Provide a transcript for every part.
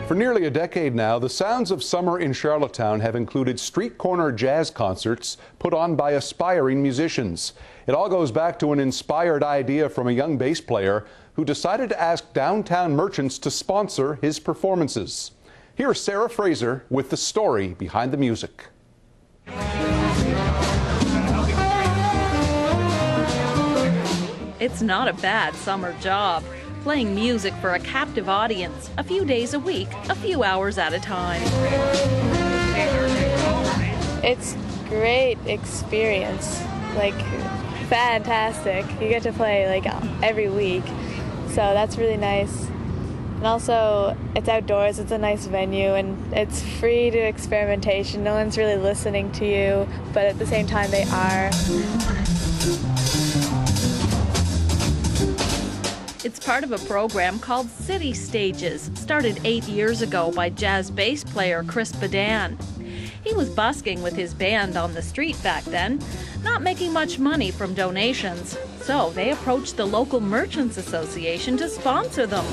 For nearly a decade now, the sounds of summer in Charlottetown have included street corner jazz concerts put on by aspiring musicians. It all goes back to an inspired idea from a young bass player who decided to ask downtown merchants to sponsor his performances. Here's Sarah Fraser with the story behind the music. It's not a bad summer job, playing music for a captive audience, a few days a week, a few hours at a time. It's great experience, like fantastic. You get to play like every week, so that's really nice. And also, it's outdoors, it's a nice venue, and it's free to experimentation. No one's really listening to you, but at the same time they are. It's part of a program called City Stages, started 8 years ago by jazz bass player Chris Badan. He was busking with his band on the street back then, not making much money from donations, so they approached the local Merchants Association to sponsor them.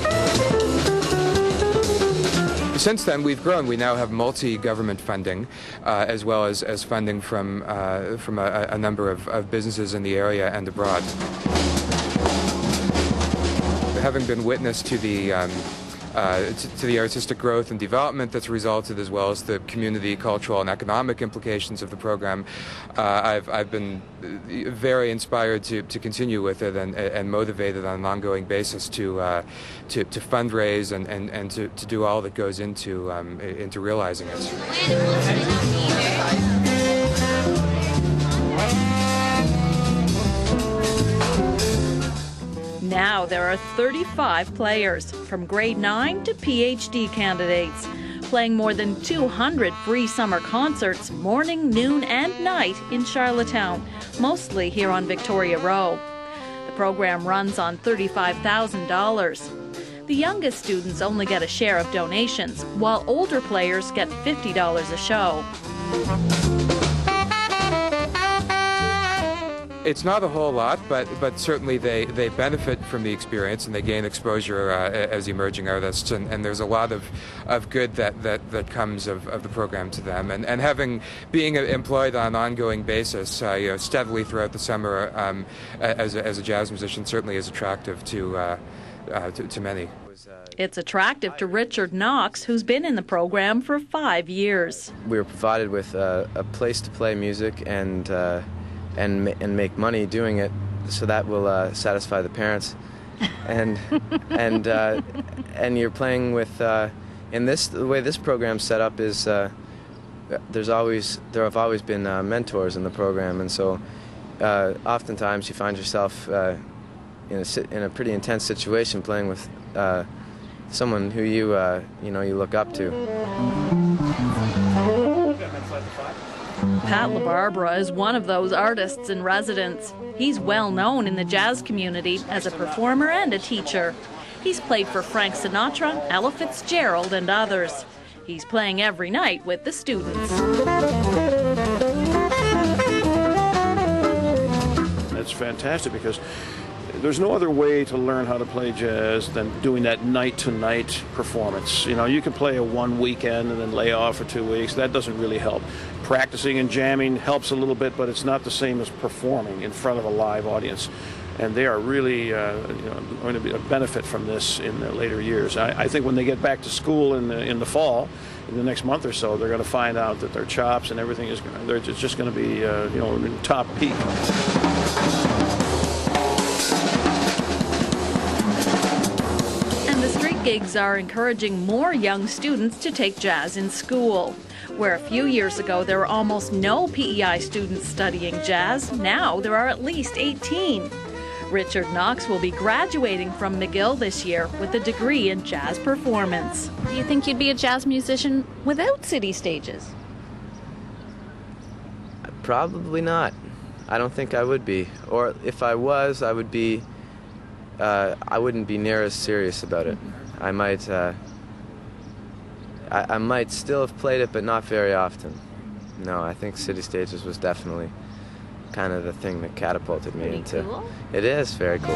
Since then, we've grown. We now have multi-government funding, as well as funding from a number of businesses in the area and abroad. Having been witness to the artistic growth and development that's resulted, as well as the community, cultural, and economic implications of the program, I've been very inspired to continue with it and motivated on an ongoing basis to fundraise and to do all that goes into realizing it. Now there are 35 players, from grade 9 to PhD candidates, playing more than 200 free summer concerts morning, noon and night in Charlottetown, mostly here on Victoria Row. The program runs on $35,000. The youngest students only get a share of donations, while older players get $50 a show. It's not a whole lot, but certainly they benefit from the experience and they gain exposure as emerging artists, and there's a lot of good that comes of the program to them. And being employed on an ongoing basis, steadily throughout the summer as a jazz musician certainly is attractive to many. It's attractive to Richard Knox, who's been in the program for 5 years. We were provided with a place to play music and make money doing it, so that will satisfy the parents, and you're playing with the way this program's set up is there have always been mentors in the program, and so oftentimes you find yourself in a pretty intense situation playing with someone who you look up to. Pat LaBarbera is one of those artists in residence. He's well known in the jazz community as a performer and a teacher. He's played for Frank Sinatra, Ella Fitzgerald, and others. He's playing every night with the students. It's fantastic because there's no other way to learn how to play jazz than doing that night-to-night performance. You can play a one weekend and then lay off for 2 weeks. That doesn't really help. Practicing and jamming helps a little bit, but it's not the same as performing in front of a live audience. And they are really going to be a benefit from this in the later years. I think when they get back to school in the fall, in the next month or so, they're going to find out that their chops and everything is just going to be in top peak. Gigs are encouraging more young students to take jazz in school. Where a few years ago there were almost no PEI students studying jazz, now there are at least 18. Richard Knox will be graduating from McGill this year with a degree in jazz performance. Do you think you'd be a jazz musician without City Stages? Probably not. I don't think I would be. Or if I was, I wouldn't be near as serious about it. I might still have played it, but not very often. No, I think City Stages was definitely kind of the thing that catapulted me into. Cool. It is very cool.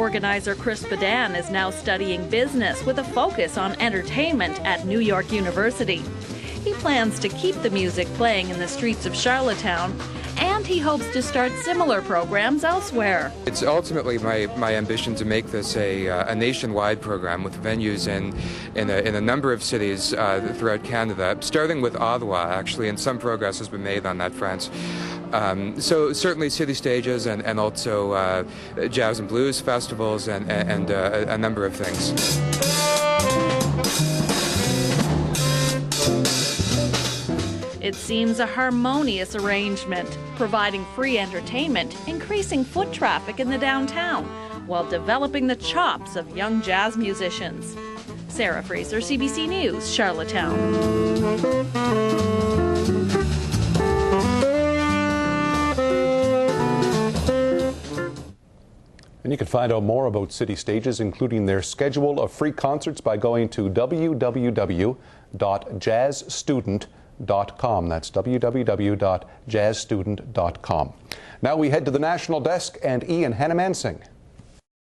Organizer Chris Badan is now studying business with a focus on entertainment at New York University. He plans to keep the music playing in the streets of Charlottetown, and he hopes to start similar programs elsewhere. It's ultimately my ambition to make this a nationwide program with venues in a number of cities throughout Canada, starting with Ottawa, actually, and some progress has been made on that front. So certainly city stages and also jazz and blues festivals and a number of things. It seems a harmonious arrangement, providing free entertainment, increasing foot traffic in the downtown, while developing the chops of young jazz musicians. Sarah Fraser, CBC News, Charlottetown. And you can find out more about City Stages, including their schedule of free concerts, by going to www.jazzstudent.com. That's www.jazzstudent.com. Now we head to the National Desk and Ian Hannamansing.